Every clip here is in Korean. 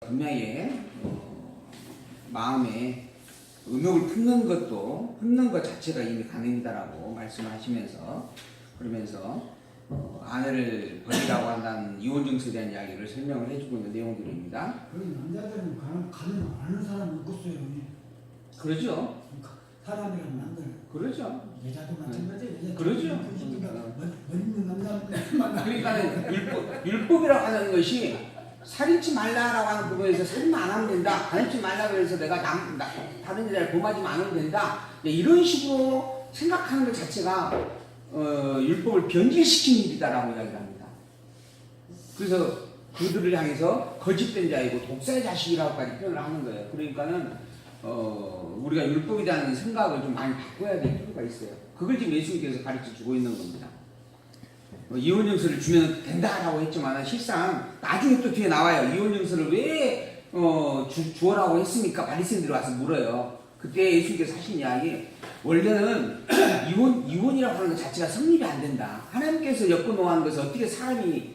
분야의 마음에 의욕을 품는 것 자체가 이미 가능이다라고 말씀을 하시면서, 그러면서 아내를 버리라고 한다는 이혼 증서에 대한 이야기를 설명을 해주고 있는 내용들입니다. 그 남자들은 가는 아는 사람은 없어요. 그러죠. 사람이란 남자는. 그러죠. 여자도 마찬가지예요. 그러죠. 멋있는 남자 만나. 그러니까 율법이라고 하는 것이 살인치 말라라고 하는 부분에서 살인만 안 하면 된다. 가르치지 말라고 해서 내가 다른 여자를 범하지만 않으면 된다. 이런 식으로 생각하는 것 자체가 율법을 변질시킨 일이다라고 이야기합니다. 그래서 그들을 향해서 거짓된 자이고 독사의 자식이라고까지 표현을 하는 거예요. 그러니까는 우리가 율법에 대한 생각을 좀 많이 바꿔야 될 필요가 있어요. 그걸 지금 예수님께서 가르쳐 주고 있는 겁니다. 이혼 증서를 주면 된다라고 했지만 실상 나중에 또 뒤에 나와요. 이혼 증서를 왜 주어라고 했습니까? 바리새인들이 와서 물어요. 그때 예수님께서 하신 이야기, 원래는 이혼이라고 하는 것 자체가 성립이 안 된다. 하나님께서 엮어놓은 것을 어떻게 사람이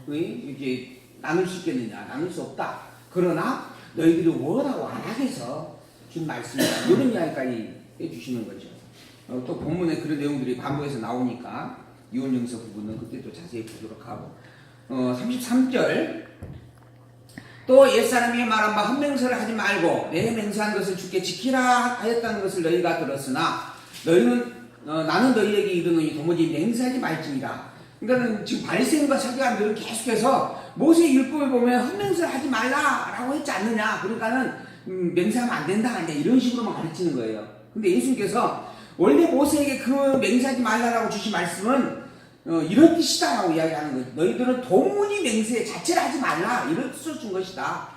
이렇게 나눌 수 있겠느냐? 나눌 수 없다. 그러나 너희들이 워낙 완악해서 준 말씀이다. 이런 이야기까지 해주시는 거죠. 또 본문에 그런 내용들이 반복해서 나오니까 이혼 증서 부분은 그때 또 자세히 보도록 하고, 33절, 또 옛사람이 말한 바 헌맹세를 하지 말고 내 맹세한 것을 주께 지키라 하였다는 것을 너희가 들었으나 너희는 나는 너희에게 이르노니 도무지 맹세하지 말지니라. 그러니까 지금 바리새인과 서기관들은 계속해서 모세 율법을 보면 헌맹세를 하지 말라라고 했지 않느냐. 그러니까는 맹세하면 안 된다. 이런 식으로만 가르치는 거예요. 근데 예수님께서 원래 모세에게 그 맹세하지 말라라고 주신 말씀은 이런 뜻이다라고 이야기하는 거죠. 너희들은 도무지 맹세 자체를 하지 말라, 이런 뜻을 준 것이다.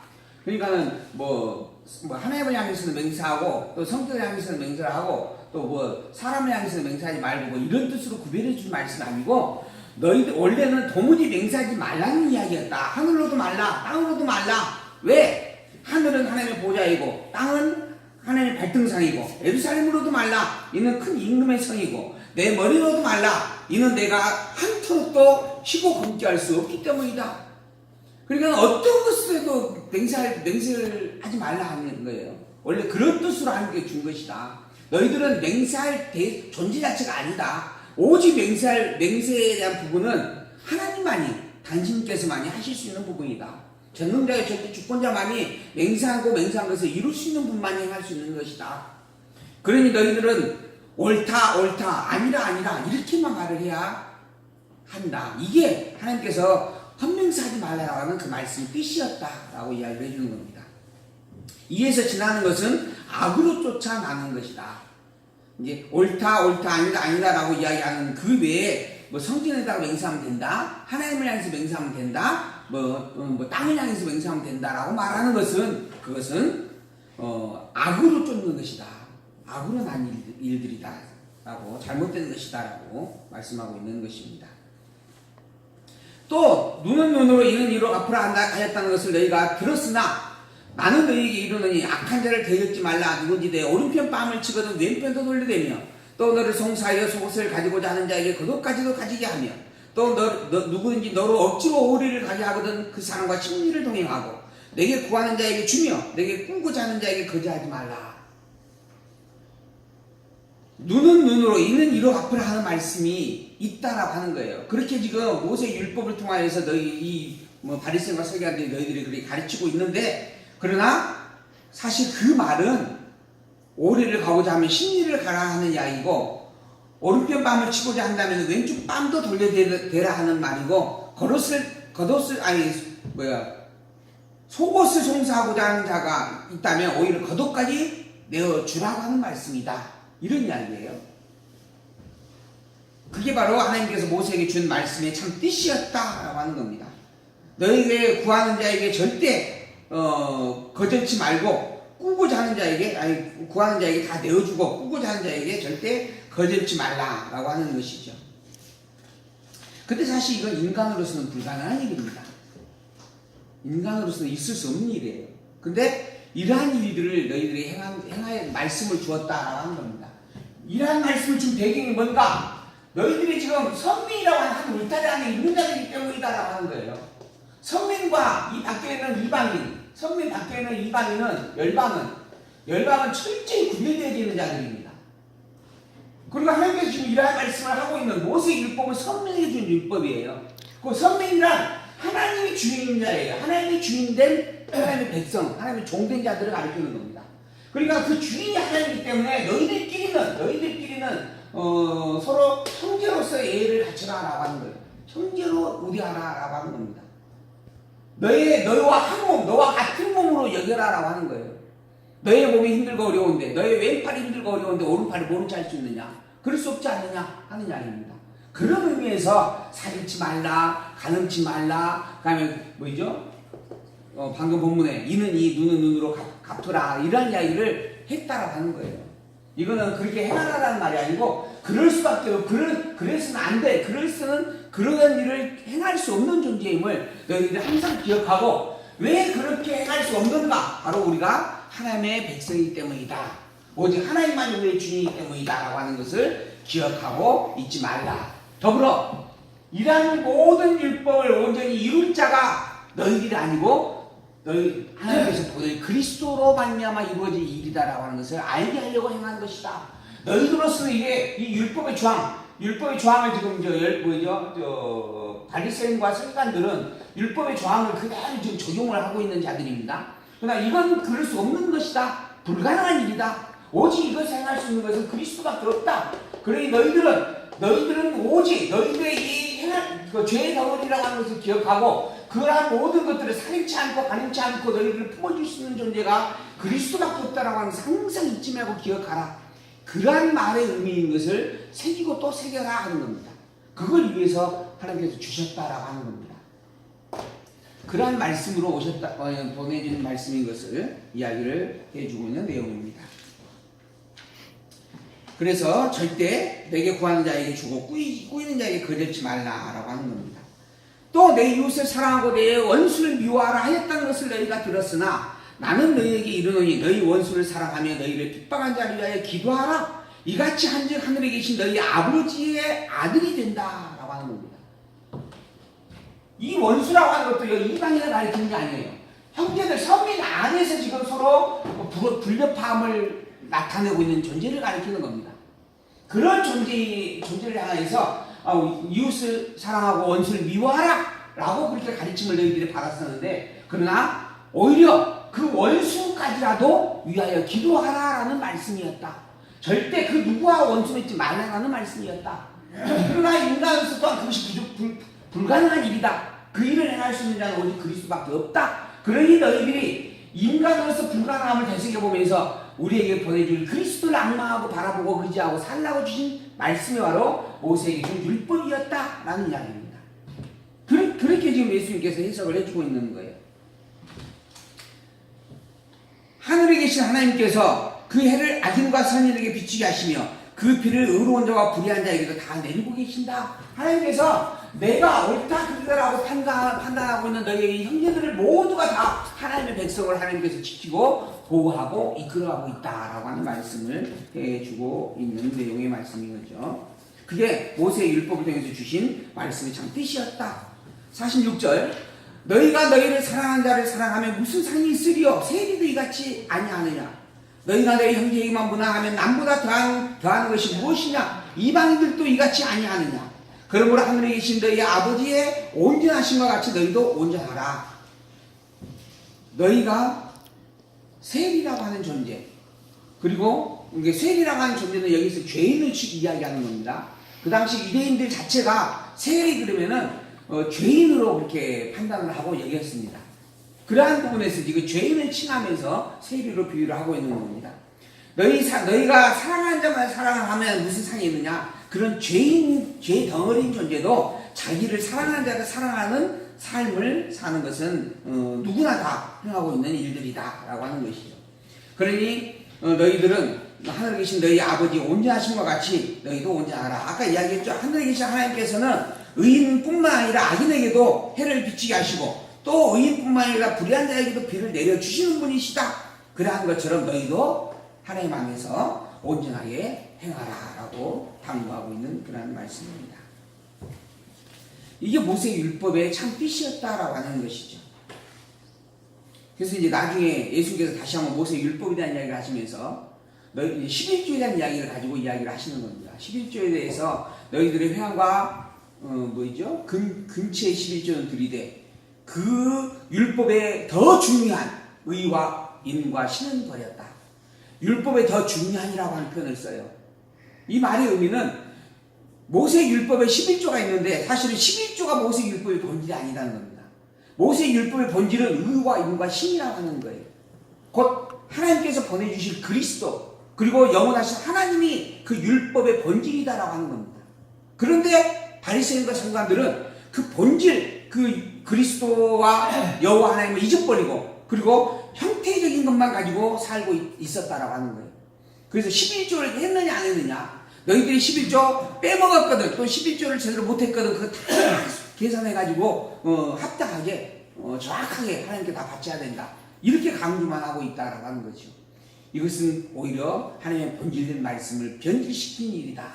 그러니까는 뭐 하나님을 향해서는 맹세하고 또 성경을 향해서는 맹세를 하고 또 사람을 향해서는 맹세하지 말고 이런 뜻으로 구별해 준 말씀이 아니고, 너희들 원래는 도무지 맹세하지 말라는 이야기였다. 하늘로도 말라, 땅으로도 말라. 왜? 하늘은 하나님의 보좌이고 땅은 하나님의 발등상이고, 예루살렘으로도 말라, 이는 큰 임금의 성이고, 내 머리로도 말라, 이는 내가 한 톨도 쉬고 굶게 할 수 없기 때문이다. 그러니까 어떤 것에도 맹세를 하지 말라 하는 거예요. 원래 그런 뜻으로 하나님께 준 것이다. 너희들은 맹세할 존재 자체가 아니다. 오직 맹세에 대한 부분은 하나님만이, 당신께서만이 하실 수 있는 부분이다. 전능자의 절대 주권자만이 맹세한 것을 이룰 수 있는 분만이 행할 수 있는 것이다. 그러니 너희들은 옳다, 아니라 이렇게만 말을 해야 한다. 이게 하나님께서 헌맹세하지 말라고 하는 그 말씀의 뜻이었다라고 이야기를 해주는 겁니다. 이에서 지나는 것은 악으로 쫓아나는 것이다. 이제 옳다, 아니다라고 이야기하는 그 외에 성전에다가 맹세하면 된다, 하나님을 향해서 맹세하면 된다, 땅을 향해서 맹세하면 된다라고 말하는 것은, 그것은 악으로 쫓는 것이다. 악으로 난 일들이다 라고, 잘못된 것이다 라고 말씀하고 있는 것입니다. 또 눈은 눈으로 이는 이로 갚으라 하였다는 것을 너희가 들었으나 나는 너희에게 이르노니 악한 자를 대적지 말라. 누구든지 내 오른편 뺨을 치거든 왼편도 돌려대며 또 너를 송사하여 속옷을 가지고자 하는 자에게 그것까지도 가지게 하며 또 누구든지 너로 억지로 오리를 가게 하거든 그 사람과 심리를 동행하고 내게 구하는 자에게 주며 내게 꾸고자 하는 자에게 거절하지 말라. 눈은 눈으로 이는 이로 갚으라 하는 말씀이 있다라고 하는 거예요. 그렇게 지금 모세 율법을 통하여서 너희 바리새인과 서기관들이 너희들이 그렇게 가르치고 있는데, 그러나 사실 그 말은 오리를 가고자 하면 심리를 가라 하는 이야기고, 오른편 뺨을 치고자 한다면 왼쪽 뺨도 돌려대라 하는 말이고, 속옷을 송사하고자 하는 자가 있다면 오히려 겉옷까지 내어주라고 하는 말씀이다. 이런 이야기예요. 그게 바로 하나님께서 모세에게 준 말씀의 참 뜻이었다라고 하는 겁니다. 너에게 구하는 자에게 절대 거절치 말고 꾸고자 하는 자에게, 구하는 자에게 다 내어주고 꾸고자 하는 자에게 절대 거절치 말라라고 하는 것이죠. 근데 사실 이건 인간으로서는 불가능한 일입니다. 인간으로서는 있을 수 없는 일이에요. 근데 이러한 일들을 너희들이 행할 말씀을 주었다라고 하는 겁니다. 이러한 말씀을 준 배경이 뭔가? 너희들이 지금 선민이라고 하는 한 울타리 안에 있는 자들이기 때문이다라고 하는 거예요. 선민과 이 밖에 있는 이방인, 선민 밖에는 이방인은 열방은 철저히 구별되어야 되는 자들입니다. 그리고 하나님께서 지금 이러한 말씀을 하고 있는 모세의 율법은 선민에게 준 율법이에요. 그 선민이란 하나님이 주인인 자예요. 하나님이 주인된 하나님의 백성, 하나님의 종된 자들을 가리키는 겁니다. 그러니까 그 주인이 하나님이기 때문에 너희들끼리는 서로 형제로서의 예의를 갖추라라고 하는 거예요. 형제로 우대하라라고 하는 겁니다. 너희와 한 몸, 너와 같은 몸으로 여겨라라고 하는 거예요. 너의 몸이 힘들고 어려운데, 너의 왼팔이 힘들고 어려운데 오른팔이 모른 체 할 수 있느냐? 그럴 수 없지 않느냐? 하는 이야기입니다. 그런 의미에서 살인치 말라, 가늠치 말라, 그 다음에 뭐죠? 방금 본문에 이는 이, 눈은 눈으로 갚으라, 이런 이야기를 했다라고 하는 거예요. 이거는 그렇게 행하라는 말이 아니고, 그럴 수밖에 없고, 그래서는 안 돼. 그러한 일을 행할 수 없는 존재임을 너희들이 항상 기억하고, 왜 그렇게 행할 수 없는가? 바로 우리가 하나님의 백성이기 때문이다. 오직 하나님만이 우리의 주인이기 때문이다. 라고 하는 것을 기억하고 잊지 말라. 더불어, 이러한 모든 율법을 온전히 이룰 자가 너희들이 아니고, 너희 하나님께서 보낸 그리스도로 말미암아 이루어질 일이다라고 하는 것을 알게 하려고 행하는 것이다. 너희들로서는 이게 이 율법의 조항을 지금 바리새인과 서기관들은 율법의 조항을 그대로 지금 적용을 하고 있는 자들입니다. 그러나 이건 그럴 수 없는 것이다. 불가능한 일이다. 오직 이것을 행할 수 있는 것은 그리스도밖에 없다. 그러니 너희들은 오직 너희들의 이 죄의 덩어리라고 하는 것을 기억하고, 그러한 모든 것들을 살인치 않고 가늠치 않고 너희들을 품어줄 수 있는 존재가 그리스도밖에 없다라고 하는 것을 항상 잊지 말고 기억하라. 그러한 말의 의미인 것을 새기고 또 새겨라 하는 겁니다. 그걸 위해서 하나님께서 주셨다라고 하는 겁니다. 그러한 말씀으로 보내주는 말씀인 것을 이야기를 해주고 있는 내용입니다. 그래서 절대 내게 구하는 자에게 주고 꾸이는 자에게 거절치 말라라고 하는 겁니다. 또 내 이웃을 사랑하고 내 원수를 미워하라 하였다는 것을 너희가 들었으나 나는 너희에게 이르노니 너희 원수를 사랑하며 너희를 핍박한 자를 위하여 기도하라. 이같이 한즉 하늘에 계신 너희 아버지의 아들이 된다라고 하는 겁니다. 이 원수라고 하는 것도 이방인을 가리키는 게 아니에요. 형제들, 선민 안에서 지금 서로 불협화음을 나타내고 있는 존재를 가리키는 겁니다. 그런 존재를 향해서 이웃을 사랑하고 원수를 미워하라 라고 그렇게 가르침을 너희들이 받았었는데, 그러나 오히려 그 원수까지라도 위하여 기도하라 라는 말씀이었다. 절대 그 누구와 원수 맺지 말라라는 말씀이었다. 그러나 인간으로서 또한 그것이 불가능한 일이다. 그 일을 행할 수 있는 자는 오직 그리스도밖에 없다. 그러니 너희들이 인간으로서 불가능함을 되새겨보면서 우리에게 보내줄 그리스도를 악망하고 바라보고 의지하고 살라고 주신 말씀이 바로 모세에게 준 율법이었다라는 이야기입니다. 그렇게 지금 예수님께서 해석을 해주고 있는 거예요. 하늘에 계신 하나님께서 그 해를 악인과 선인에게 비추게 하시며 그 비를 의로운 자와 불의한 자에게도 다 내리고 계신다. 하나님께서 내가 옳다 그르다라고 판단하고 있는 너희의 형제들을 모두가 다 하나님의 백성을 하나님께서 지키고 보호하고 이끌어가고 있다라고 하는 말씀을 해주고 있는 내용의 말씀인 거죠. 그게 모세의 율법을 통해서 주신 말씀의 참 뜻이었다. 46절, 너희가 너희를 사랑하는 자를 사랑하면 무슨 상이 있으리요? 세리도 이같이 아니하느냐? 너희가 너희 형제에게만 문화하면 남보다 더하는 것이 무엇이냐? 이방인들도 이같이 아니하느냐? 그러므로 하늘에 계신 너희 아버지의 온전하심과 같이 너희도 온전하라. 너희가 세리라고 하는 존재, 그리고 이게 세리라고 하는 존재는 여기서 죄인을 이야기하는 겁니다. 그 당시 유대인들 자체가 세리 그러면은 죄인으로 그렇게 판단을 하고 여겼습니다. 그러한 부분에서 지금 죄인을 칭하면서 세리로 비유를 하고 있는 겁니다. 너희가 사랑하는 자만 사랑하면 무슨 상이 있느냐? 그런 죄 덩어리인 존재도 자기를 사랑하는 자를 사랑하는 삶을 사는 것은 누구나 다 행하고 있는 일들이다 라고 하는 것이죠. 그러니 너희들은 하늘에 계신 너희 아버지 온전하심과 같이 너희도 온전하라. 아까 이야기했죠. 하늘에 계신 하나님께서는 의인뿐만 아니라 악인에게도 해를 비치게 하시고 또 의인뿐만 아니라 불의한 자에게도 비를 내려주시는 분이시다. 그러한 것처럼 너희도 하나님 안에서 온전하게 행하라 라고 당부하고 있는 그런 말씀입니다. 이게 모세의 율법의 참 뜻이었다라고 하는 것이죠. 그래서 이제 나중에 예수님께서 다시 한번 모세 율법에 대한 이야기를 하시면서 너희 11조에 대한 이야기를 가지고 이야기를 하시는 겁니다. 11조에 대해서 너희들의 회개와 뭐죠? 근처의 11조는 들이되 그 율법에 더 중요한 의와 인과 신은 버렸다. 율법에 더 중요한이라고 하는 표현을 써요. 이 말의 의미는 모세 율법에 11조가 있는데 사실은 11조가 모세 율법의 본질이 아니라는 겁니다. 모세 율법의 본질은 의와 인과 신이라고 하는 거예요. 곧 하나님께서 보내주실 그리스도 그리고 영원하신 하나님이 그 율법의 본질이다라고 하는 겁니다. 그런데 바리새인과 서기관들은 그 본질, 그 그리스도와 여호와 하나님을 잊어버리고 그리고 형태적인 것만 가지고 살고 있었다라고 하는 거예요. 그래서 11조를 했느냐 안 했느냐, 너희들이 11조 빼먹었거든, 또 11조를 제대로 못했거든, 그거 다 계산해가지고 합당하게 정확하게 하나님께 다 바쳐야 된다, 이렇게 강조만 하고 있다라고 하는 거죠. 이것은 오히려 하나님의 본질된 말씀을 변질시킨 일이다.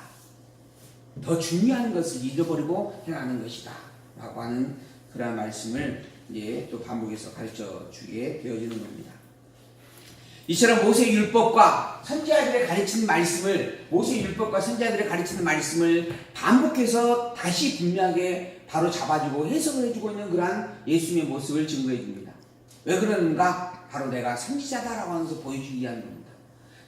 더 중요한 것을 잊어버리고 행하는 것이다 라고 하는 그런 말씀을 이제 또 반복해서 가르쳐 주게 되어지는 겁니다. 이처럼 모세 율법과 선지자들의 가르치는 말씀을, 모세 율법과 선지자들의 가르치는 말씀을 반복해서 다시 분명하게 바로 잡아주고 해석을 해주고 있는 그러한 예수님의 모습을 증거해 줍니다. 왜 그러는가? 바로 내가 선지자다라고 하면서 보여주기 위한 겁니다.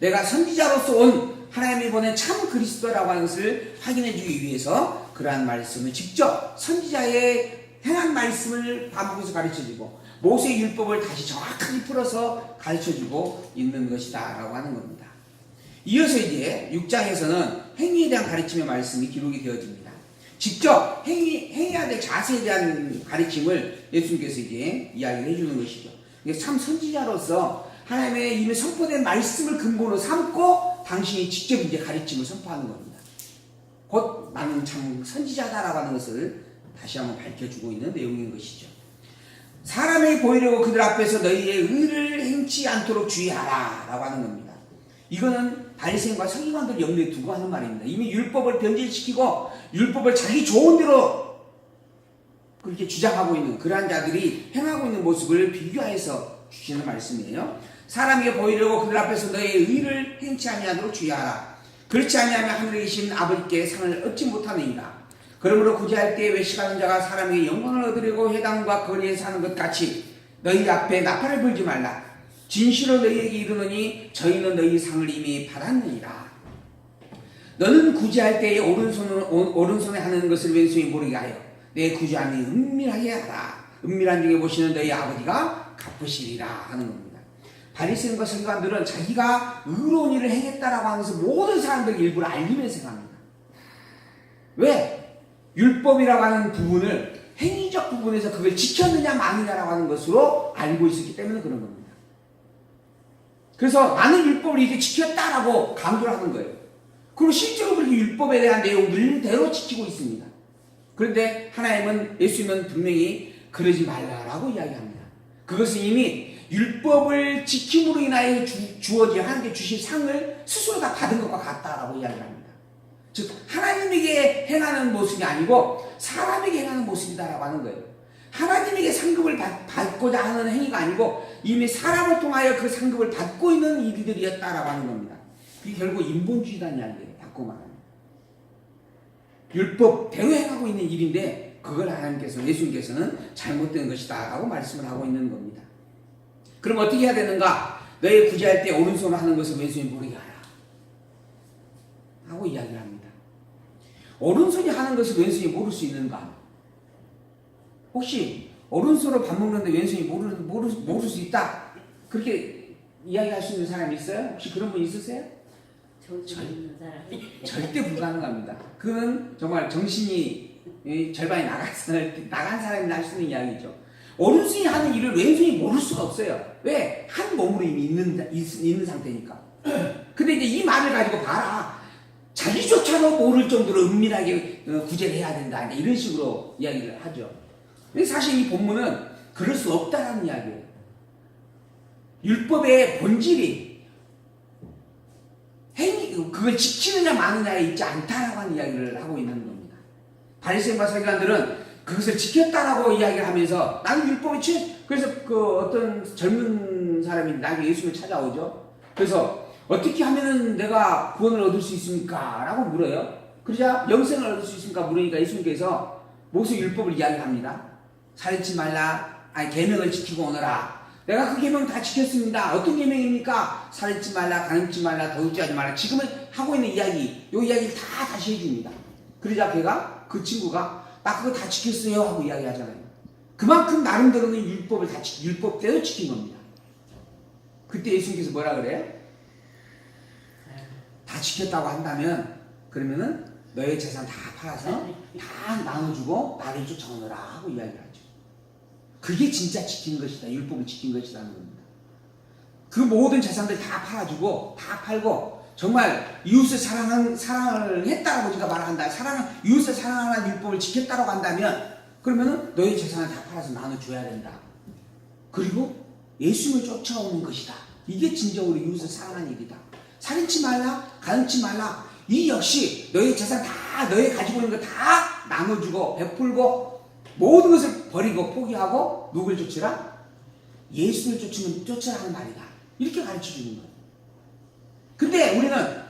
내가 선지자로서 온 하나님이 보낸 참 그리스도라고 하는 것을 확인해 주기 위해서 그러한 말씀을 직접 선지자의 행한 말씀을 반복해서 가르쳐주고 모세 율법을 다시 정확하게 풀어서 가르쳐주고 있는 것이다 라고 하는 겁니다. 이어서 이제 6장에서는 행위에 대한 가르침의 말씀이 기록이 되어집니다. 직접 행해야 될 자세에 대한 가르침을 예수님께서 이제 이야기를 해주는 것이죠. 참 선지자로서 하나님의 이미 선포된 말씀을 근본으로 삼고 당신이 직접 이제 가르침을 선포하는 겁니다. 곧 나는 참 선지자다라고 하는 것을 다시 한번 밝혀주고 있는 내용인 것이죠. 사람이 보이려고 그들 앞에서 너희의 의를 행치 않도록 주의하라 라고 하는 겁니다. 이거는 바리새인과 서기관들 염두에 두고 하는 말입니다. 이미 율법을 변질시키고 율법을 자기 좋은 대로 그렇게 주장하고 있는 그러한 자들이 행하고 있는 모습을 비교해서 주시는 말씀이에요. 사람에게 보이려고 그들 앞에서 너희의 의를 행치 아니하도록 주의하라. 그렇지 아니하면 하늘에 계신 아버지께 상을 얻지 못하느니라. 그러므로 구제할 때에 외식하는 자가 사람에게 영광을 얻으려고 회당과 거리에 사는 것 같이 너희 앞에 나팔을 불지 말라. 진실로 너희에게 이르노니 저희는 너희 상을 이미 받았느니라. 너는 구제할 때에 오른손에 하는 것을 왼손이 모르게 하여 내 구제함이 은밀하게 하라. 은밀한 중에 보시는 너희 아버지가 갚으시리라 하는 겁니다. 바리새인과 서기관들은 자기가 의로운 일을 행했다라고 하면서 모든 사람들에게 일부러 알리면서 행합니다. 왜? 율법이라고 하는 부분을 행위적 부분에서 그걸 지켰느냐 마느냐라고 하는 것으로 알고 있었기 때문에 그런 겁니다. 그래서 나는 율법을 이렇게 지켰다라고 강조를 하는 거예요. 그리고 실제로 그렇게 율법에 대한 내용을 대로 지키고 있습니다. 그런데 하나님은, 예수님은 분명히 그러지 말라라고 이야기합니다. 그것은 이미 율법을 지킴으로 인하여 주어진 하나님께 주신 상을 스스로 다 받은 것과 같다라고 이야기합니다. 즉 하나님에게 행하는 모습이 아니고 사람에게 행하는 모습이다라고 하는 거예요. 하나님에게 상급을 받고자 하는 행위가 아니고 이미 사람을 통하여 그 상급을 받고 있는 일들이었다라고 하는 겁니다. 그게 결국 인본주의라는 이야기예요. 바꿔 말하면 율법대로 행하고 있는 일인데 그걸 하나님께서, 예수님께서는 잘못된 것이다 라고 말씀을 하고 있는 겁니다. 그럼 어떻게 해야 되는가? 너희 구제할 때 오른손으로 하는 것을 왼손이 모르게 하라 하고 이야기를 합니다. 오른손이 하는 것을 왼손이 모를 수 있는가? 혹시 오른손으로 밥 먹는데 왼손이 모를 수 있다, 그렇게 이야기할 수 있는 사람이 있어요? 혹시 그런 분 있으세요? 있는 사람이 절대 불가능합니다. 그는 정말 정신이 절반이 나간 사람이 할 수 있는 이야기죠. 오른손이 하는 일을 왼손이 모를 수가 없어요. 왜? 한 몸으로 이미 있는 상태니까. 근데 이제 이 말을 가지고 봐라, 자기조차도 모를 정도로 은밀하게 구제를 해야 된다, 이런 식으로 이야기를 하죠. 근데 사실 이 본문은 그럴 수 없다라는 이야기예요. 율법의 본질이 그걸 지키느냐 마느냐에 있지 않다라고 하는 이야기를 하고 있는 겁니다. 바리새인과 서기관들은 그것을 지켰다라고 이야기를 하면서 나는 율법에 취해. 그래서 그 어떤 젊은 사람이 나에게 예수님을 찾아오죠. 그래서 어떻게 하면은 내가 구원을 얻을 수 있습니까? 라고 물어요. 그러자 영생을 얻을 수 있습니까? 물으니까 예수님께서 모세 율법을 이야기합니다. 살인치 말라, 아니 계명을 지키고 오너라. 내가 그 계명 다 지켰습니다. 어떤 계명입니까? 살인치 말라, 간음치 말라, 도둑질하지 말라. 지금은 하고 있는 이야기, 요 이야기를 다 다시 해줍니다. 그러자 걔가 그 친구가 나 그거 다 지켰어요 하고 이야기하잖아요. 그만큼 나름대로는 율법을 다 율법대로 지킨 겁니다. 그때 예수님께서 뭐라 그래요? 다 지켰다고 한다면 그러면은 너의 재산 다 팔아서 다 나눠주고 나를 쫓아오너라 하고 이야기를 하죠. 그게 진짜 지킨 것이다. 율법을 지킨 것이라는 겁니다. 그 모든 재산들 다 팔아주고 다 팔고 정말 이웃을 사랑을 했다라고 우리가 말한다. 이웃을 사랑하는 율법을 지켰다라고 한다면 그러면은 너의 재산을 다 팔아서 나눠줘야 된다. 그리고 예수님을 쫓아오는 것이다. 이게 진정으로 이웃을 사랑하는 일이다. 살인치 말라, 간음치 말라. 이 역시 너의 재산 다 너의 가지고 있는 거 다 나눠주고 베풀고 모든 것을 버리고 포기하고 누굴 쫓으라? 예수를 쫓으라는 말이다. 이렇게 가르쳐주는 거예요. 근데 우리는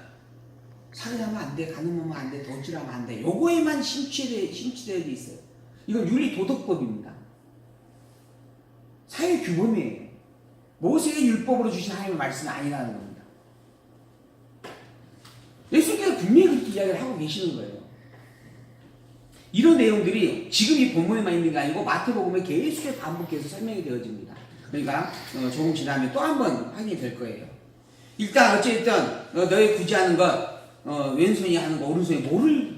살인하면 안 돼, 간음하면 안 돼, 도둑질하면 안 돼. 요거에만 심취되어 있어요. 이건 윤리도덕법입니다. 사회규범이에요. 모세의 율법으로 주신 하나님의 말씀이 아니라는 겁니다. 예수님께서 분명히 그렇게 이야기를 하고 계시는 거예요. 이런 내용들이 지금 이 본문에만 있는 게 아니고 마태복음에 계속해서 반복해서 설명이 되어집니다. 그러니까 조금 지나면 또 한 번 확인이 될 거예요. 일단 어쨌든 너희 구제하는 것 왼손이 하는 거 오른손이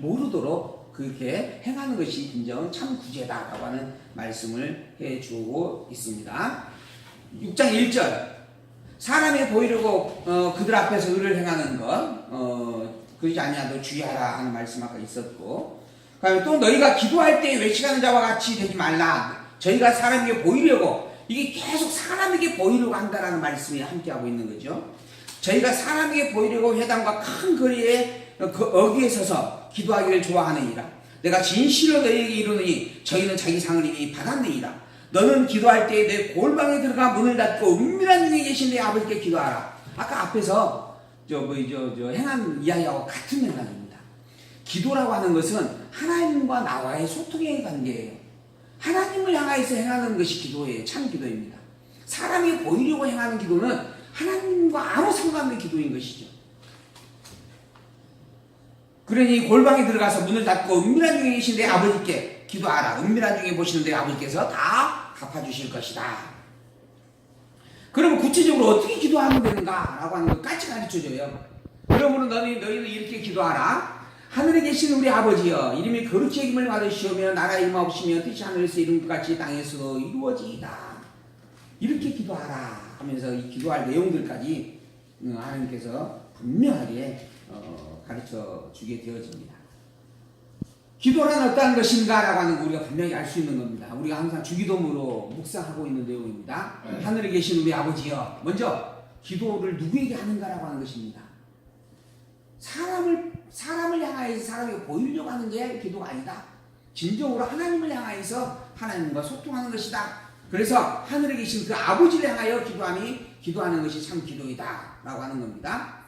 모르도록 그렇게 행하는 것이 진정 참 구제다라고 하는 말씀을 해주고 있습니다. 6장 1절 사람이 보이려고 그들 앞에서 의를 행하는 것 그러지 아니하도 주의하라 하는 말씀 아까 있었고 또 너희가 기도할 때 외치는 자와 같이 되지 말라. 저희가 사람에게 보이려고 이게 계속 사람에게 보이려고 한다라는 말씀이 함께하고 있는 거죠. 저희가 사람에게 보이려고 회당과 큰 거리에 그 어귀에 서서 기도하기를 좋아하느니라. 내가 진실로 너희에게 이르노니 저희는 자기 상을 이미 받았느니라. 너는 기도할 때 내 골방에 들어가 문을 닫고 은밀한 중에 계신 내 아버지께 기도하라. 아까 앞에서 행한 이야기하고 같은 맥락입니다. 기도라고 하는 것은 하나님과 나와의 소통의 관계예요. 하나님을 향하여서 행하는 것이 기도예요. 참 기도입니다. 사람이 보이려고 행하는 기도는 하나님과 아무 상관없는 기도인 것이죠. 그러니 골방에 들어가서 문을 닫고 은밀한 중에 계신 내 아버지께 기도하라. 은밀한 중에 보시는 내 아버지께서 다 갚아주실 것이다. 그러면 구체적으로 어떻게 기도하면 되는가? 라고 하는 것까지 가르쳐줘요. 그러므로 너희는 이렇게 기도하라. 하늘에 계신 우리 아버지여 이름이 거룩히 여김을 받으시오며 나라의 임하옵시며 뜻이 하늘에서 이룬 것 같이 땅에서도 이루어지이다. 이렇게 기도하라 하면서 이 기도할 내용들까지 하나님께서 분명하게 가르쳐 주게 되어집니다. 기도란 어떠한 것인가 라고 하는 거 우리가 분명히 알 수 있는 겁니다. 우리가 항상 주기도문으로 묵상하고 있는 내용입니다. 하늘에 계신 우리 아버지여 먼저 기도를 누구에게 하는가라고 하는 것입니다. 사람을 향하여서 사람에게 보이려고 하는 게 기도가 아니다. 진정으로 하나님을 향하여서 하나님과 소통하는 것이다. 그래서 하늘에 계신 그 아버지를 향하여 기도하는 것이 참 기도이다 라고 하는 겁니다.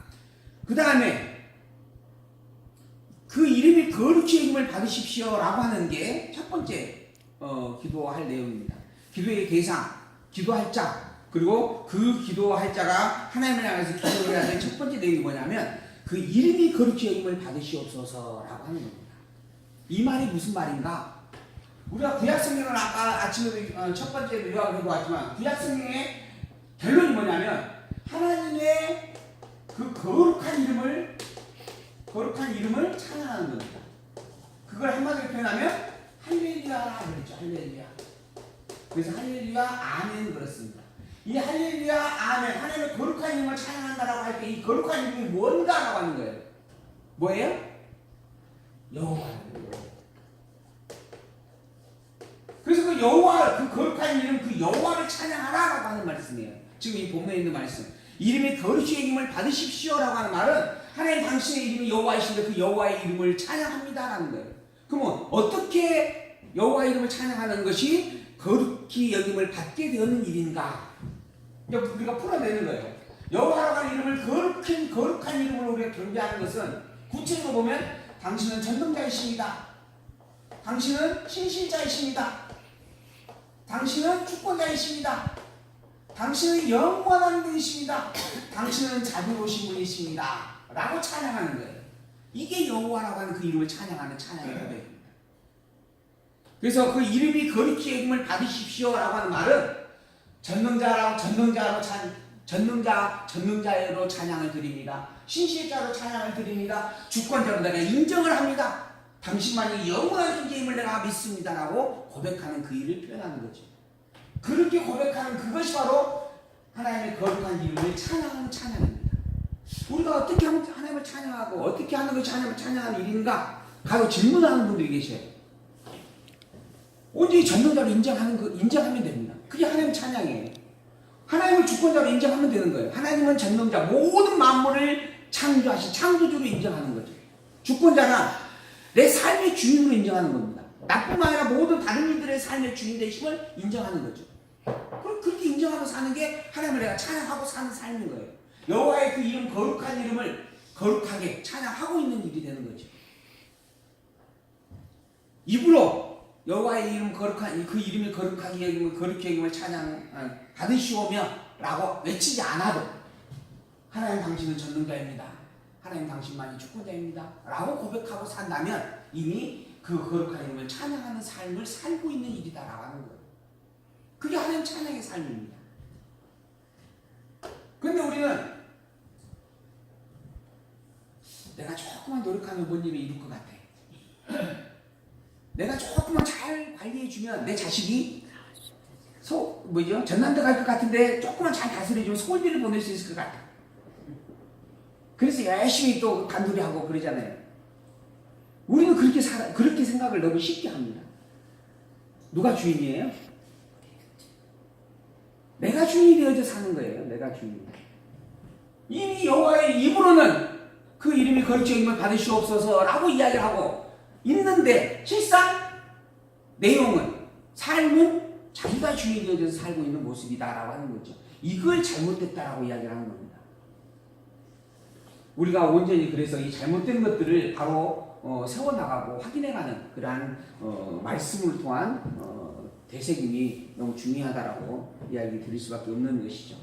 그 다음에 그 이름이 거룩히 여김을 받으십시오 라고 하는 게 첫 번째 기도할 내용입니다. 기도의 대상, 기도할 자, 그리고 그 기도할 자가 하나님을 향해서 기도를 해야 될 첫 번째 내용이 뭐냐면 그 이름이 거룩히 여김을 받으시옵소서라고 하는 겁니다. 이 말이 무슨 말인가? 우리가 구약성경을 아까 아침에 첫 번째 요약을 해보았지만 구약성경의 결론이 뭐냐면 하나님의 그 거룩한 이름을 찬양하는 겁니다. 그걸 한마디로 표현하면 할렐루야 그랬죠. 할렐루야. 그래서 할렐루야 아멘 그렇습니다. 이 할렐루야 아멘 하나님의 거룩한 이름을 찬양한다라고 할 때 이 거룩한 이름이 뭔가라고 하는 거예요. 뭐예요? 여호와예요. 그래서 그 여호와 그 거룩한 이름 그 여호와를 찬양하라라고 하는 말씀이에요. 지금 이 본문에 있는 말씀. 이름이 거룩히 여김을 받으십시오라고 하는 말은 하나님 당신의 이름이 여호와이신데 그 여호와의 이름을 찬양합니다라는 거예요. 그러면 어떻게 여호와 이름을 찬양하는 것이 거룩히 여김을 받게 되는 일인가? 우리가 풀어내는 거예요. 여호와라는 이름을 거룩한 이름으로 우리가 경배하는 것은 구체적으로 보면 당신은 전능자이십니다. 당신은 신실자이십니다. 당신은 주권자이십니다. 당신은 영원한 분이십니다. 당신은 자비로우신 분이십니다. 라고 찬양하는 거예요. 이게 여호와라고 하는 그 이름을 찬양하는 찬양의 고백입니다. 그래서 그 이름이 거룩히 여김을 받으십시오 라고 하는 말은 전능자로 찬양을 드립니다. 신실자로 찬양을 드립니다. 주권자로 내가 인정을 합니다. 당신만이 영원한 존재임을 내가 믿습니다 라고 고백하는 그 일을 표현하는 거죠. 그렇게 고백하는 그것이 바로 하나님의 거룩한 이름을 찬양하는 찬양입니다. 우리가 어떻게 하면 하나님을 찬양하고 어떻게 하는 것이 하나님을 찬양하는 일인가 가서 질문하는 분들이 계셔요. 온전히 전능자로 인정하면 됩니다. 그게 하나님 찬양이에요. 하나님을 주권자로 인정하면 되는 거예요. 하나님은 전능자, 모든 만물을 창조하신 창조주로 인정하는 거죠. 주권자란 내 삶의 주인으로 인정하는 겁니다. 나뿐만 아니라 모든 다른 이들의 삶의 주인 되심을 인정하는 거죠. 그럼 그렇게 인정하고 사는 게 하나님을 내가 찬양하고 사는 삶인 거예요. 여호와의 그 이름, 거룩한 이름을 거룩하게 찬양하고 있는 일이 되는 거죠. 입으로 여호와의 이름 거룩한 그 이름이 거룩하게 여김을 거룩히 여김을 찬양 받으시오며 라고 외치지 않아도 하나님 당신은 전능자입니다. 하나님 당신만이 주권자입니다. 라고 고백하고 산다면 이미 그 거룩한 이름을 찬양하는 삶을 살고 있는 일이다 라고 하는 거예요. 그게 하나님 찬양의 삶입니다. 그런데 우리는 내가 조금만 노력하면 뭔 일을 이룰 것 같아. 내가 조금만 잘 관리해주면 내 자식이 전남대 갈 것 같은데 조금만 잘 다스려주면 서울대를 보낼 수 있을 것 같아. 그래서 열심히 또 단둘이하고 그러잖아요. 우리는 그렇게 생각을 너무 쉽게 합니다. 누가 주인이에요? 내가 주인이 되어져 사는 거예요. 내가 주인. 이미 여호와의 입으로는 그 이름이 거룩히 여김을 받으시옵소서라고 이야기를 하고 있는데 실상 내용은 삶은 자기가 주인이 되어져서 살고 있는 모습이다라고 하는 거죠. 이걸 잘못됐다라고 이야기를 하는 겁니다. 우리가 온전히 그래서 이 잘못된 것들을 바로 세워나가고 확인해가는 그러한 말씀을 통한 되새김이 너무 중요하다라고 이야기 드릴 수밖에 없는 것이죠.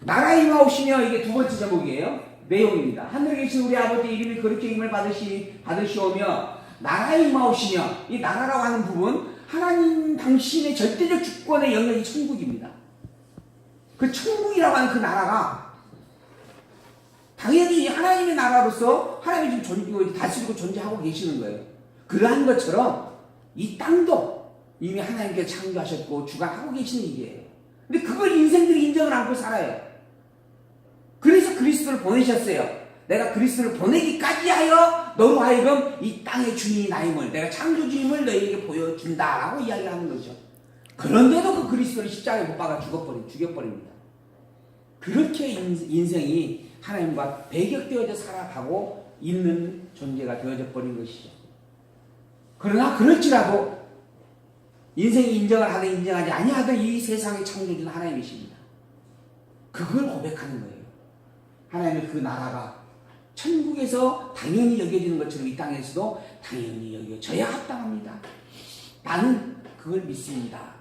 나라 임하오시며 이게 두 번째 제목이에요. 내용입니다. 하늘에 계신 우리 아버지 이름이 거룩히 여김을 받으시오며 나라 임하오시며 이 나라라고 하는 부분 하나님 당신의 절대적 주권의 영역이 천국입니다. 그 천국이라고 하는 그 나라가 당연히 하나님의 나라로서 하나님이 지금 다스리고 존재하고 계시는 거예요. 그러한 것처럼 이 땅도 이미 하나님께서 창조하셨고 주관하고 계시는 일이에요. 근데 그걸 인생들이 인정을 안고 살아요. 그래서 그리스도를 보내셨어요. 내가 그리스도를 보내기까지 하여 너로 하여금 이 땅의 주인이 나임을 내가 창조주임을 너희에게 보여준다라고 이야기하는 거죠. 그런데도 그 그리스도를 십자가에 못 박아 죽여버립니다. 그렇게 인생이 하나님과 배격되어져 살아가고 있는 존재가 되어져 버린 것이죠. 그러나 그럴지라도 인생이 인정을 하든 인정하지 아니하든 이 세상의 창조주는 하나님이십니다. 그걸 고백하는 거예요. 하나님의 그 나라가 천국에서 당연히 여겨지는 것처럼 이 땅에서도 당연히 여겨져야 합당합니다. 나는 그걸 믿습니다.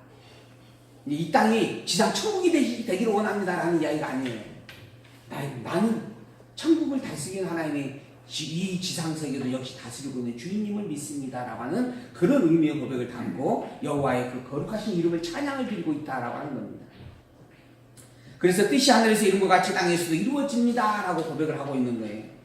이 땅이 지상 천국이 되기를 원합니다라는 이야기가 아니에요. 나는 천국을 다스리는 하나님의 이 지상세계도 역시 다스리고 있는 주인님을 믿습니다라고 하는 그런 의미의 고백을 담고 여호와의 그 거룩하신 이름을 찬양을 드리고 있다라고 하는 겁니다. 그래서 뜻이 하늘에서 이룬 것 같이 땅에서도 이루어집니다라고 고백을 하고 있는 거예요.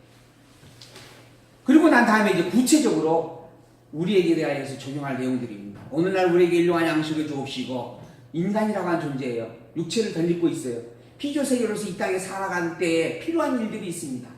그리고 난 다음에 이제 구체적으로 우리에게 대하여서 적용할 내용들입니다. 오늘날 우리에게 일용할 양식을 주옵시고 인간이라고 하는 존재예요. 육체를 덧입고 있어요. 피조세계로서 이 땅에 살아가는 때에 필요한 일들이 있습니다.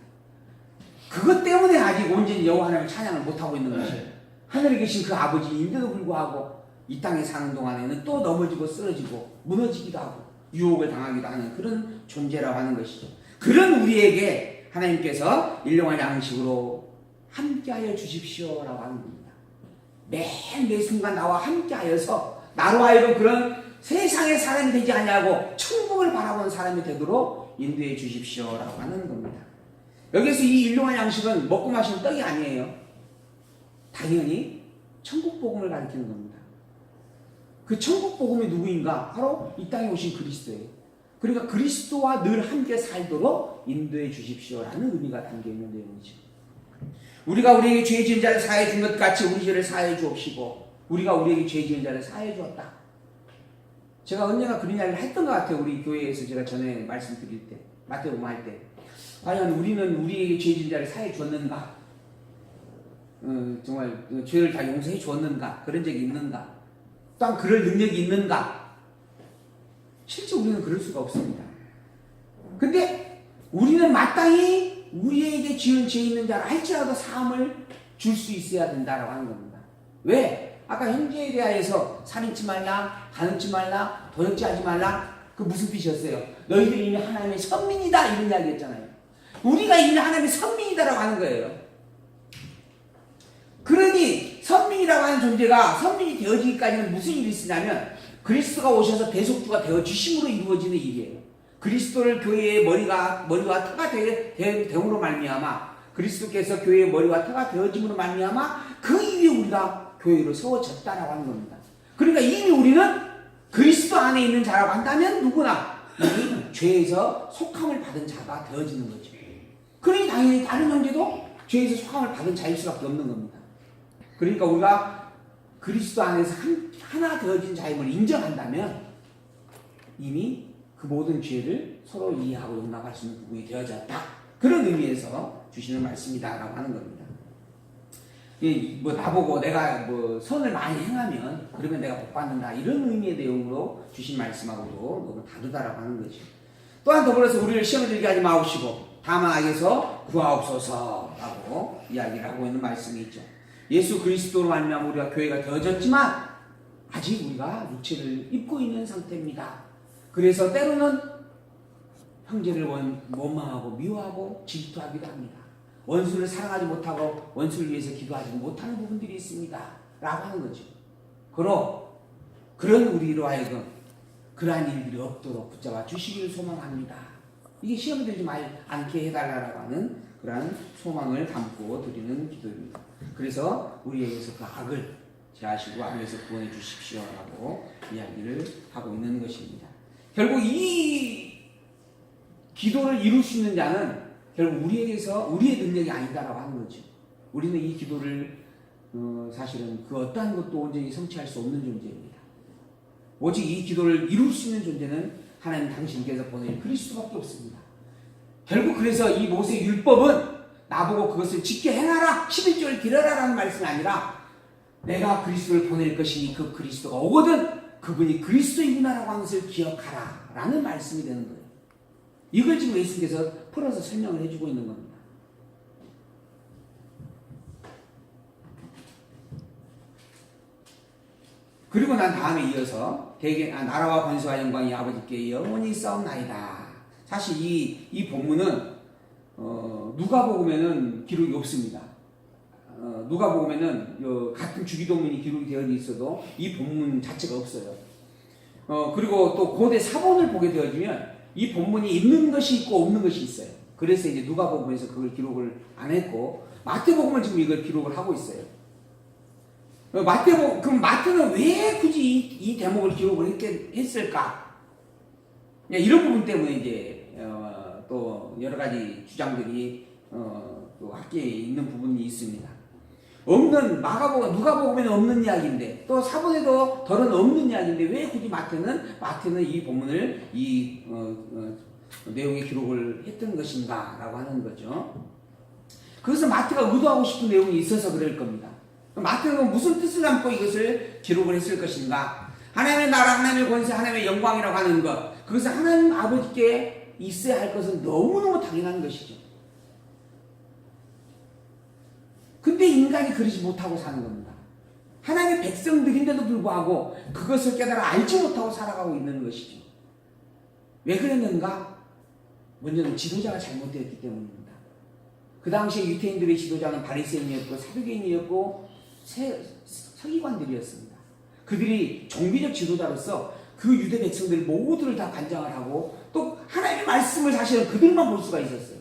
그것 때문에 아직 온전히 여호와 하나님을 찬양을 못하고 있는 것이에요. 하늘에 계신 그 아버지인데도 불구하고 이 땅에 사는 동안에는 또 넘어지고 쓰러지고 무너지기도 하고 유혹을 당하기도 하는 그런 존재라고 하는 것이죠. 그런 우리에게 하나님께서 일용할 양식으로 함께하여 주십시오라고 하는 겁니다. 매 순간 나와 함께하여서 나로 하여금 그런 세상의 사람이 되지 아니하고 천국을 바라보는 사람이 되도록 인도해 주십시오라고 하는 겁니다. 여기서 이 일용할 양식은 먹고 마시는 떡이 아니에요. 당연히 천국 복음을 가리키는 겁니다. 그 천국 복음이 누구인가? 바로 이 땅에 오신 그리스도예요. 그러니까 그리스도와 늘 함께 살도록 인도해 주십시오라는 의미가 담겨 있는 내용이죠. 우리가 우리에게 죄 지은 자를 사해 준 것 같이 우리 죄를 사해 주옵시고 우리가 우리에게 죄 지은 자를 사해 주었다. 제가 언젠가 그런 이야기를 했던 것 같아요. 우리 교회에서 제가 전에 말씀드릴 때 마태복음 할 때 과연 우리는 우리에게 죄 지은 자를 사해 주었는가? 정말 죄를 다 용서해 주었는가? 그런 적이 있는가? 또한 그럴 능력이 있는가? 실제 우리는 그럴 수가 없습니다. 근데 우리는 마땅히 우리에게 지은 죄 있는 자를 할지라도 사함을 줄 수 있어야 된다라고 하는 겁니다. 왜? 아까 형제에 대하여서 살인치 말라, 가늠치 말라, 도적질하지 말라. 그 무슨 뜻이었어요? 너희들이 이미 하나님의 선민이다 이런 이야기 했잖아요. 우리가 이미 하나님의 선민이다라고 하는 거예요. 그러니 선민이라고 하는 존재가 선민이 되어지기까지는 무슨 일이 있으냐면 그리스도가 오셔서 대속주가 되어주심으로 이루어지는 일이에요. 그리스도를 교회의 머리와 터가 되므로 말미암아 그리스도께서 교회의 머리와 터가 되어짐으로 말미암아 그 이후에 우리가 교회로 세워졌다라고 하는 겁니다. 그러니까 이미 우리는 그리스도 안에 있는 자라고 한다면 누구나 이미 죄에서 속함을 받은 자가 되어지는 거죠. 그러니 당연히 다른 형제도 죄에서 속함을 받은 자일 수밖에 없는 겁니다. 그러니까 우리가 그리스도 안에서 하나 되어진 자임을 인정한다면 이미 그 모든 죄를 서로 이해하고 용납할 수 있는 부분이 되어졌다. 그런 의미에서 주시는 말씀이다라고 하는 겁니다. 뭐 나보고 내가 뭐 선을 많이 행하면 그러면 내가 복 받는다 이런 의미의 내용으로 주신 말씀하고도 너무 다르다라고 하는 거죠. 또한 더불어서 우리를 시험에 들게 하지 마옵시고 다만 악에서 구하옵소서라고 이야기를 하고 있는 말씀이 있죠. 예수 그리스도로 말미암아 우리가 교회가 되어졌지만 아직 우리가 육체를 입고 있는 상태입니다. 그래서 때로는 형제를 원망하고 미워하고 질투하기도 합니다. 원수를 사랑하지 못하고 원수를 위해서 기도하지 못하는 부분들이 있습니다. 라고 하는 거죠. 그런 우리로 하여금 그러한 일들이 없도록 붙잡아 주시기를 소망합니다. 이게 시험에 들지 않게 해달라고 하는 그러한 소망을 담고 드리는 기도입니다. 그래서 우리에게서 그 악을 제하시고 악에서 구원해 주십시오라고 이야기를 하고 있는 것입니다. 결국 이 기도를 이룰 수 있는 자는 결국 우리에게서 우리의 능력이 아니다라고 하는 거죠. 우리는 이 기도를 사실은 그 어떠한 것도 온전히 성취할 수 없는 존재입니다. 오직 이 기도를 이룰 수 있는 존재는 하나님 당신께서 보내신 그리스도밖에 없습니다. 결국 그래서 이 모세 율법은 나보고 그것을 지켜 행하라 11조를 기려라라는 말씀이 아니라 내가 그리스도를 보낼 것이니 그 그리스도가 오거든 그분이 그리스도이구나라고 하는 것을 기억하라 라는 말씀이 되는 거예요. 이걸 지금 예수님께서 풀어서 설명을 해주고 있는 겁니다. 그리고 난 다음에 이어서 나라와 권세와 영광이 아버지께 영원히 싸움나이다. 사실 이 본문은 누가복음에는 기록이 없습니다. 누가복음에는 같은 주기도문이 기록이 되어 있어도 이 본문 자체가 없어요. 그리고 또 고대 사본을 보게 되어지면 이 본문이 있는 것이 있고 없는 것이 있어요. 그래서 이제 누가복음에서 그걸 기록을 안 했고 마태복음은 지금 이걸 기록을 하고 있어요. 그럼 마태는 왜 굳이 이 대목을 기록을 했을까? 이런 부분 때문에 이제 또 여러 가지 주장들이 또 학계에 있는 부분이 있습니다. 누가복음에는 없는 이야기인데 또 사본에도 덜은 없는 이야기인데 왜 굳이 마태는 이 본문을 이 내용에 기록을 했던 것인가라고 하는 거죠. 그것은 마태가 의도하고 싶은 내용이 있어서 그럴 겁니다. 마태는 무슨 뜻을 담고 이것을 기록을 했을 것인가? 하나님의 나라, 하나님의 권세, 하나님의 영광이라고 하는 것, 그것은 하나님 아버지께 있어야 할 것은 너무너무 당연한 것이죠. 근데 인간이 그러지 못하고 사는 겁니다. 하나님의 백성들인데도 불구하고 그것을 깨달아 알지 못하고 살아가고 있는 것이죠. 왜 그랬는가? 먼저는 지도자가 잘못되었기 때문입니다. 그 당시에 유태인들의 지도자는 바리새인이었고 사두개인이었고 서기관들이었습니다. 그들이 종교적 지도자로서 그 유대 백성들 모두를 다 관장을 하고 또 하나님의 말씀을 사실은 그들만 볼 수가 있었어요.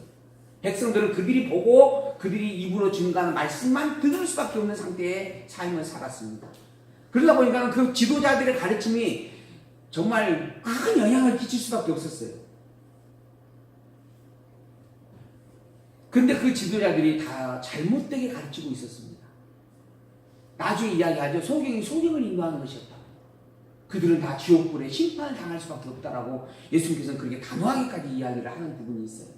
백성들은 그들이 보고 그들이 입으로 증거하는 말씀만 들을 수밖에 없는 상태의 삶을 살았습니다. 그러다 보니까 그 지도자들의 가르침이 정말 큰 영향을 끼칠 수밖에 없었어요. 근데 그 지도자들이 다 잘못되게 가르치고 있었습니다. 나중에 이야기하죠. 소경을 인도하는 것이었다. 그들은 다 지옥불에 심판을 당할 수밖에 없다라고 예수님께서는 그렇게 단호하게까지 이야기를 하는 부분이 있어요.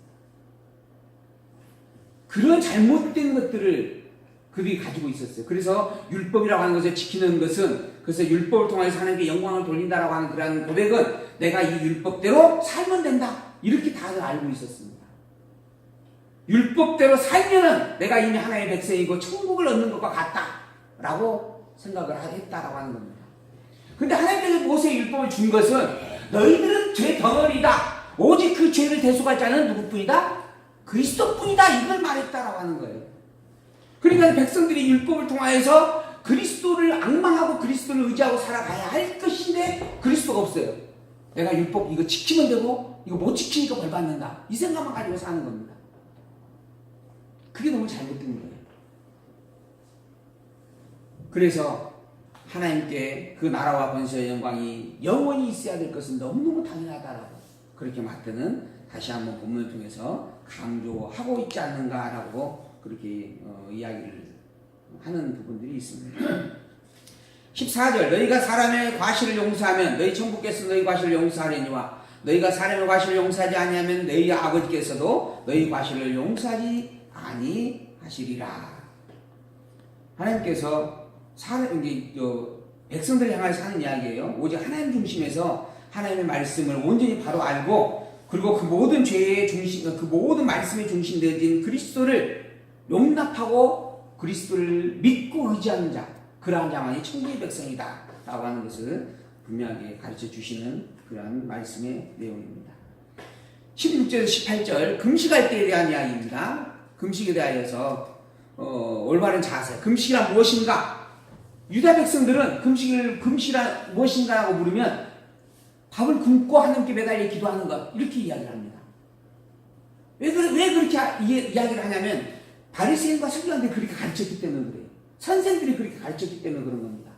그런 잘못된 것들을 그들이 가지고 있었어요. 그래서 율법이라고 하는 것을 지키는 것은 그래서 율법을 통해서 하나님께 영광을 돌린다라고 하는 그런 고백은 내가 이 율법대로 살면 된다. 이렇게 다들 알고 있었습니다. 율법대로 살면은 내가 이미 하나님의 백성이고 천국을 얻는 것과 같다라고 생각을 했다라고 하는 겁니다. 근데 하나님께서 모세의 율법을 준 것은 너희들은 죄 덩어리다. 오직 그 죄를 대속할 자는 누구뿐이다? 그리스도뿐이다. 이걸 말했다라고 하는 거예요. 그러니까 백성들이 율법을 통하여서 그리스도를 앙망하고 그리스도를 의지하고 살아가야 할 것인데 그리스도가 없어요. 내가 율법 이거 지키면 되고 이거 못 지키니까 벌 받는다. 이 생각만 가지고 사는 겁니다. 그게 너무 잘못된 거예요. 그래서 하나님께 그 나라와 권세의 영광이 영원히 있어야 될 것은 너무너무 당연하다라고 그렇게 마태는 다시 한번 본문을 통해서 강조하고 있지 않는가라고 그렇게 이야기를 하는 부분들이 있습니다. 14절 너희가 사람의 과실을 용서하면 너희 천국께서 너희 과실을 용서하려니와 너희가 사람의 과실을 용서하지 아니하면 너희 아버지께서도 너희 과실을 용서하지 아니하시리라. 하나님께서 백성들을 향해서 하는 이야기예요. 오직 하나님 중심에서 하나님의 말씀을 온전히 바로 알고 그리고 그 모든 죄의 중심, 그 모든 말씀의 중심되어진 그리스도를 용납하고 그리스도를 믿고 의지하는 자, 그러한 자만이 천국의 백성이다 라고 하는 것을 분명하게 가르쳐 주시는 그러한 말씀의 내용입니다. 16절에서 18절 금식할 때에 대한 이야기입니다. 금식에 대하여서 올바른 자세, 금식이란 무엇인가? 유다 백성들은 금식이란 무엇인가라고 물으면 밥을 굶고 하나님께 매달려 기도하는 것 이렇게 이야기를 합니다. 왜 그렇게 이야기를 하냐면 바리새인과 서기관들이 그렇게 가르쳤기 때문에 그래요. 선생들이 그렇게 가르쳤기 때문에 그런 겁니다.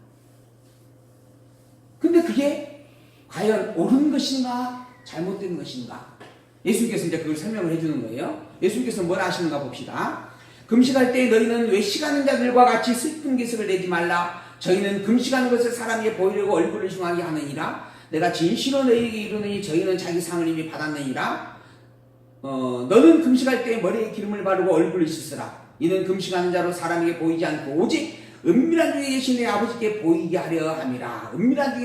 근데 그게 과연 옳은 것인가 잘못된 것인가? 예수님께서 이제 그걸 설명을 해주는 거예요. 예수님께서 뭘 하시는가 봅시다. 금식할 때 너희는 외식하는 자들과 같이 슬픈 기색을 내지 말라. 저희는 금식하는 것을 사람에게 보이려고 얼굴을 흉하게 하느니라. 내가 진실로 너희에게 이르노니 저희는 자기 상을 이미 받았느니라. 너는 금식할 때 머리에 기름을 바르고 얼굴을 씻으라. 이는 금식하는 자로 사람에게 보이지 않고 오직 은밀한 중에 계신 내 아버지께 보이게 하려 함이라. 은밀한 중에